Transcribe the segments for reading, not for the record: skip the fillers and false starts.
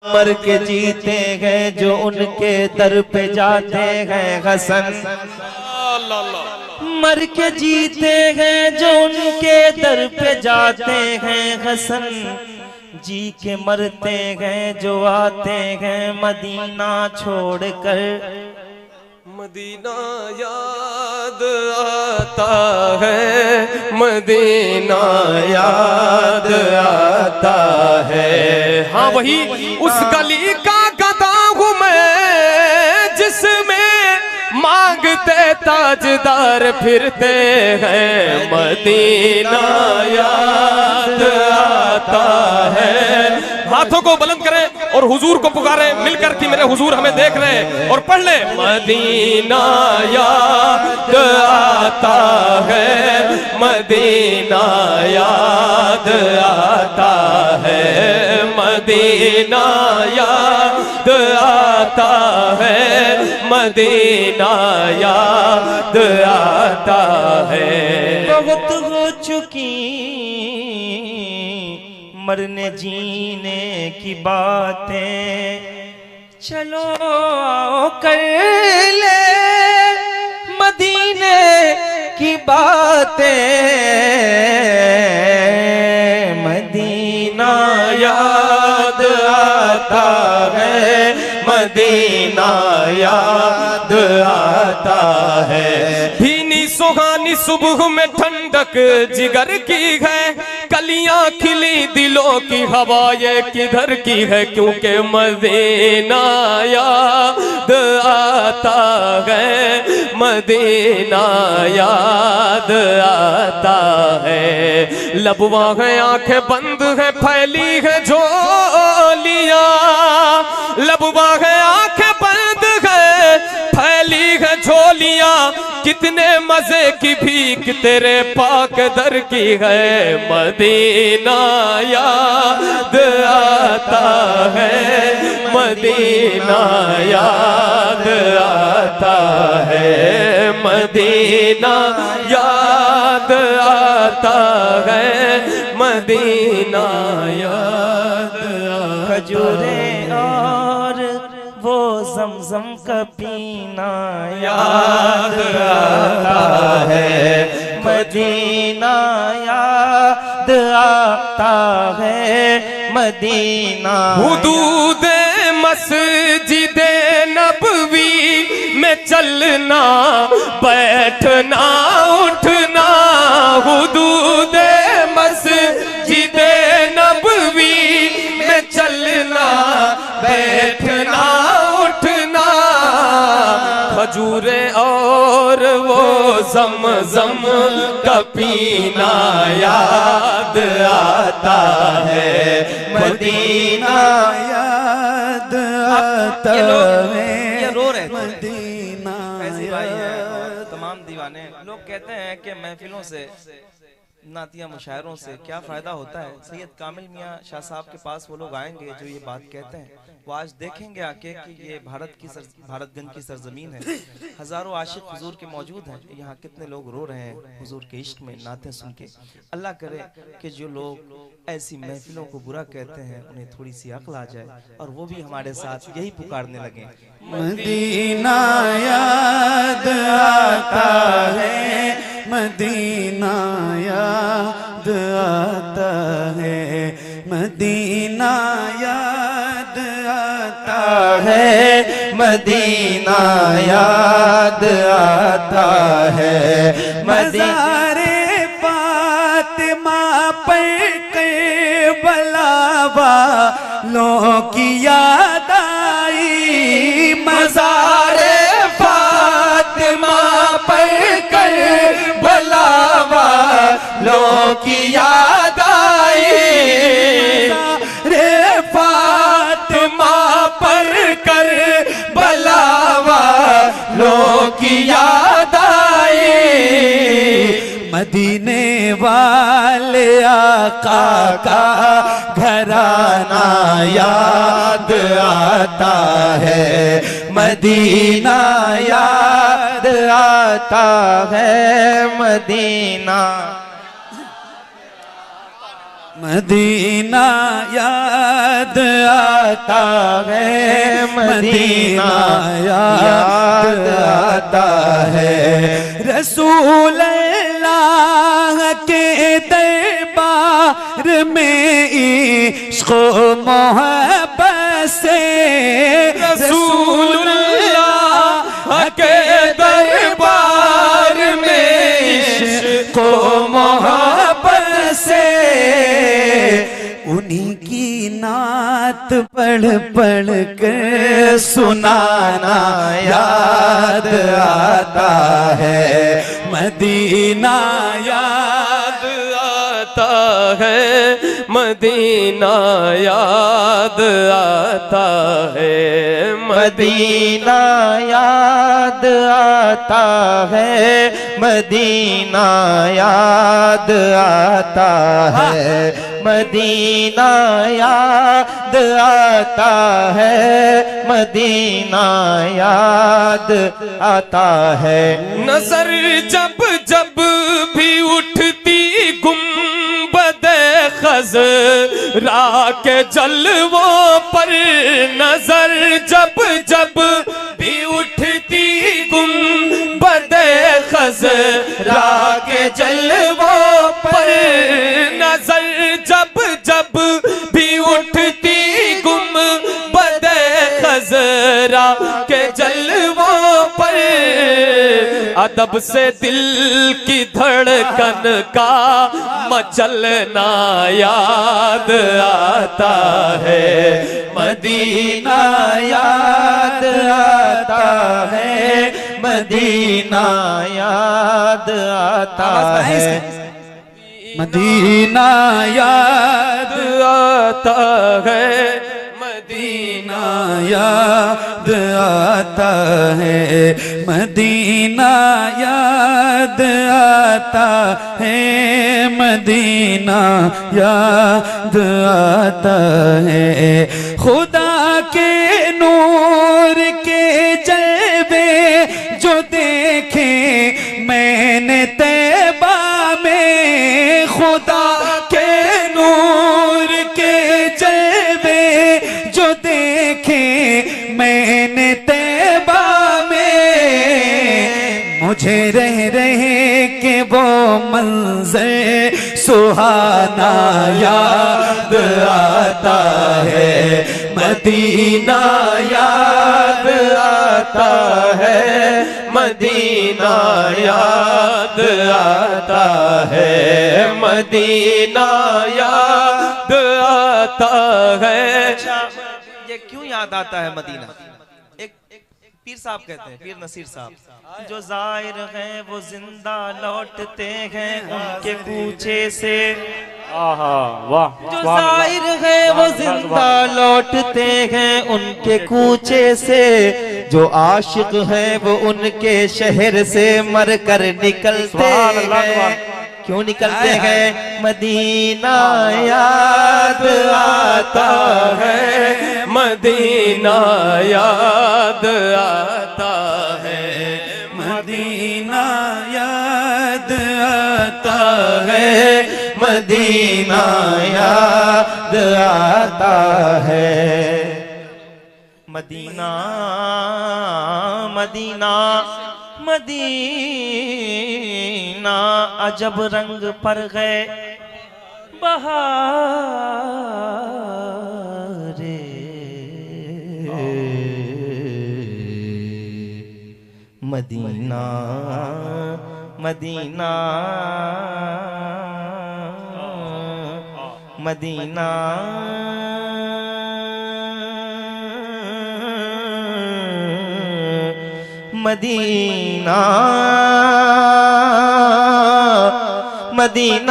मर के जीते हैं जो उनके दर पे जाते हैं हसन। मर के जीते हैं जो उनके दर पे जाते हैं हसन। जी के मरते हैं जो आते हैं मदीना छोड़कर। मदीना याद आता है, मदीना याद आता है। हाँ वही उस गली का गदा हूँ मैं जिसमें मांगते ताजदार फिरते हैं। मदीना याद आता है। हाथों को बुलंद करें और हुजूर को पुकारें मिलकर कि मेरे हुजूर हमें देख रहे हैं, और पढ़ ले मदीना याद आता है, मदीना याद आता है, मदीना याद आता है, मदीना याद आता है। बहुत हो चुकी मरने जीने की बातें, चलो आओ कर ले मदीने की बातें। मदीना याद आता है, मदीना याद आता है। भीनी सुहानी सुबह में ठंडक जिगर की है, कलियां खिली दिलों की हवा ये किधर की है। क्योंकि मदीना याद आता है, मदीना याद आता है। लबवा है आंखें बंद है फैली है झोलियां, लबवा है आंखें बंद है फैली है झोलियां। कितने मजे की भीख तेरे पाक दर की है। मदीना याद आता है, मदीना याद आता है, मदीना याद आता है, मदीना याद। खजूरे और वो ज़मज़म का पीना याद आता है। मदीना याद आता है, मदीना। हुदूद मस्जिद नबवी में चलना बैठना उठना। हुदूद मस्जिद नबवी में चलना बैठना उठना। खजूरे और वो ज़मज़म का पीना याद आता है। मदीना याद आता है। ये रो रहे मदीना याद। तमाम दीवाने लोग कहते हैं कि महफिलों से नातिया मुशायरों से क्या फ़ायदा होता है। सैयद कामिल मियाँ शाह साहब के पास वो लोग आएंगे जो ये बात कहते हैं, वो आज देखेंगे आके कि ये भारतगंज की सरजमीन है। हज़ारों आशिक हुजूर के मौजूद हैं। यहाँ कितने लोग रो रहे हैं हुजूर के इश्क में नाते सुन के। अल्लाह करे कि जो लोग ऐसी महफिलों को बुरा कहते हैं उन्हें थोड़ी सी अक्ल आ जाए और वो भी हमारे साथ यही पुकारने लगे। मदीना याद आता है, मदीना याद आता है, मदीना याद आता है, मदीना याद आता है। मज़ारे फातिमा पर करबला वालों की याद आई। मज़ारे फातिमा पर करबला वालों की याद आई। रे फातिमा पर करबला वालों की याद आई। मदीने वाले आका का घराना याद आता है। मदीना याद आता है, मदीना। मदीना याद याद आता है, मदीना याद आता है। रसूल अल्लाह के दरबार में इश्क़ मोहब्बत से, रसूल अल्लाह के दरबार में इश्क़ मोहब्बत से, उन्हीं की नात पढ़ पढ़ कर सुनाना याद आता है, मदीना याद आता है, मदीना याद आता है, मदीना याद आता है, मदीना याद आता है, मदीना याद आता है, मदीना याद आता है। नजर जब जब भी उठती गुंबदे खज़रा के जलवों पर, नजर जब जब भी उठती गुंबदे खज़रा के जलवों पर, नजर जब जब भी उठती गुंबदे खज़रा के जलवों पर, अदब से दिल की धड़कन का मचलना याद आता है, मदीना याद आता है, मदीना याद आता है, मदीना याद आता है, मदीना याद आता है, मदीना याद आता है, मदीना याद आता है। खुदा के नूर के जलवे जो देखे मैंने तैबा में, खुदा के नूर के जलवे जो देखे मैंने तैबा में, मुझे रह के वो मंज़र सुहाना याद आता है, मदीना याद आता है, मदीना याद आता है, मदीना याद आता है। ये क्यों याद आता है मदीना? एक पीर साहब कहते हैं, पीर नसीर साहब, जो जाहिर हैं वो जिंदा लौटते हैं उनके कूचे से, वाह, जो जाहिर है वो जिंदा लौटते हैं उनके कूचे से, जो आशिक है वो उनके शहर से मर कर निकलते हैं। क्यों निकलते हैं? मदीना याद आता है, मदीना याद आता है, मदीना याद आता है, मदीना याद आता है। मदीना मदीना मदीना अजब रंग पर गए बहारे, मदीना मदीना मदीना मदीना मदीना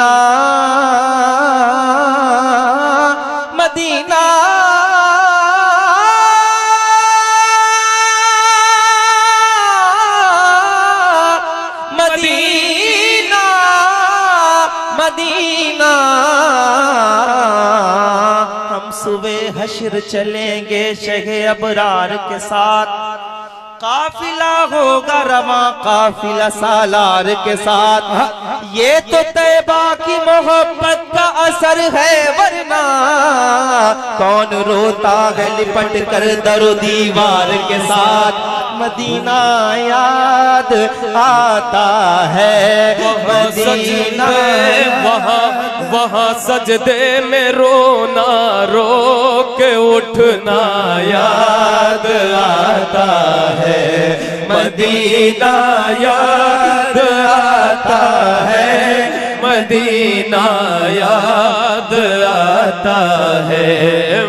मदीना मदीना मदीना हम सुबह हश्र चलेंगे शहे अबरार के साथ, काफिला होगा रवा काफिला सालार के साथ। ये तो तैबा की मोहब्बत का असर है, वरना कौन रोता है लिपट कर दरो दीवार के साथ। मदीना याद आता है, मदीना वहाँ सजदे में रोना रो के उठना याद आता है। मदीना याद आता है, मदीना याद आता है,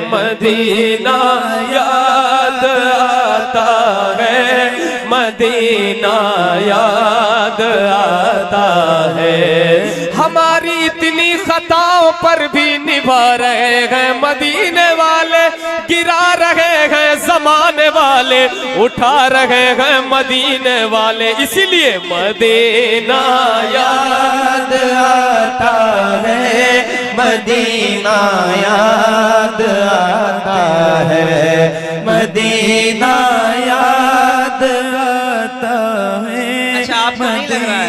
मदीना याद आता है, मदीना याद आता है। हमारी इतनी खताओं पर भी निभा रहे हैं मदीने वाले, गिरा रहे हैं जमाने वाले, उठा रहे हैं मदीने वाले। इसीलिए मदीना याद आता है, मदीना याद आता है, मदीना याद आता है। अच्छा, आपको नहीं लग रहा है,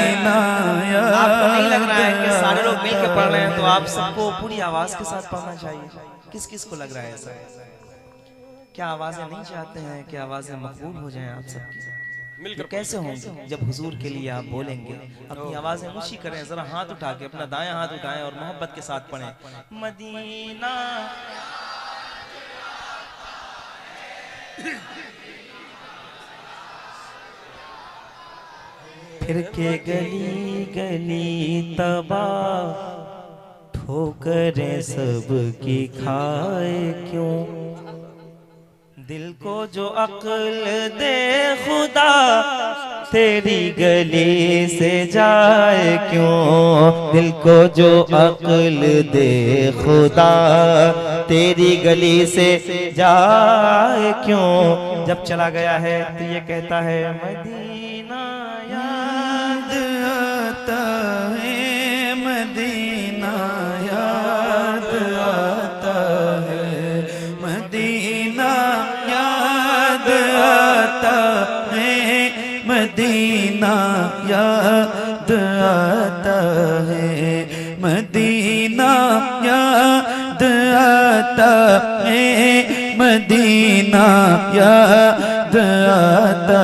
आपको नहीं लग रहा है कि सारे लोग मिल के पढ़ रहे हैं, तो आप सबको पूरी आवाज के साथ पढ़ना चाहिए। किस किस को लग रहा है ऐसा? क्या आवाजें नहीं चाहते हैं कि आवाजें मकबूल हो जाएं आप सबकी? तो कैसे होंगे जब हुजूर के लिए आप बोलेंगे? अपनी आवाजें ऊंची करें, जरा हाथ उठा के अपना दायां हाथ उठाएं और मोहब्बत के साथ पढ़ें मदीना। फिर के गली गली तबाह ठोकरें सबकी खाए क्यों? दिल को जो अक्ल दे खुदा तेरी गली से जाए क्यों? दिल को जो अक्ल दे खुदा तेरी गली से जाए क्यों? जब चला गया है तो ये कहता है मदीना याद आता है, मदीना याद आता है, मदीना याद आता है, मदीना याद आता है, मदीना याद आता है, मदीना याद आता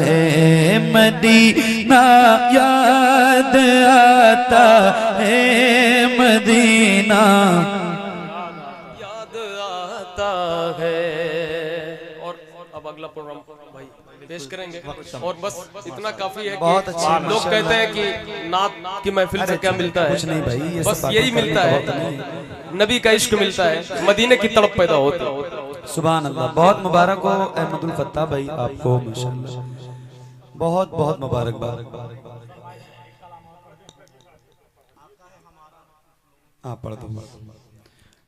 है, मदीना याद आता है, मदीना याद आता है। और अब अगला प्रोग्राम भाई पेश करेंगे और बस इतना काफी है। बहुत अच्छे लोग कहते हैं कि नात की महफिल से क्या मिलता है? कुछ नहीं भाई, ये बस यही मिलता है, नबी का इश्क मिलता है, मदीने की तड़प पैदा होती है। सुभान अल्लाह। बहुत मुबारक हो अहमदुल फत्ताह भाई आपको, माशाअल्लाह बहुत बहुत मुबारकबाद। हाँ पढ़ दो।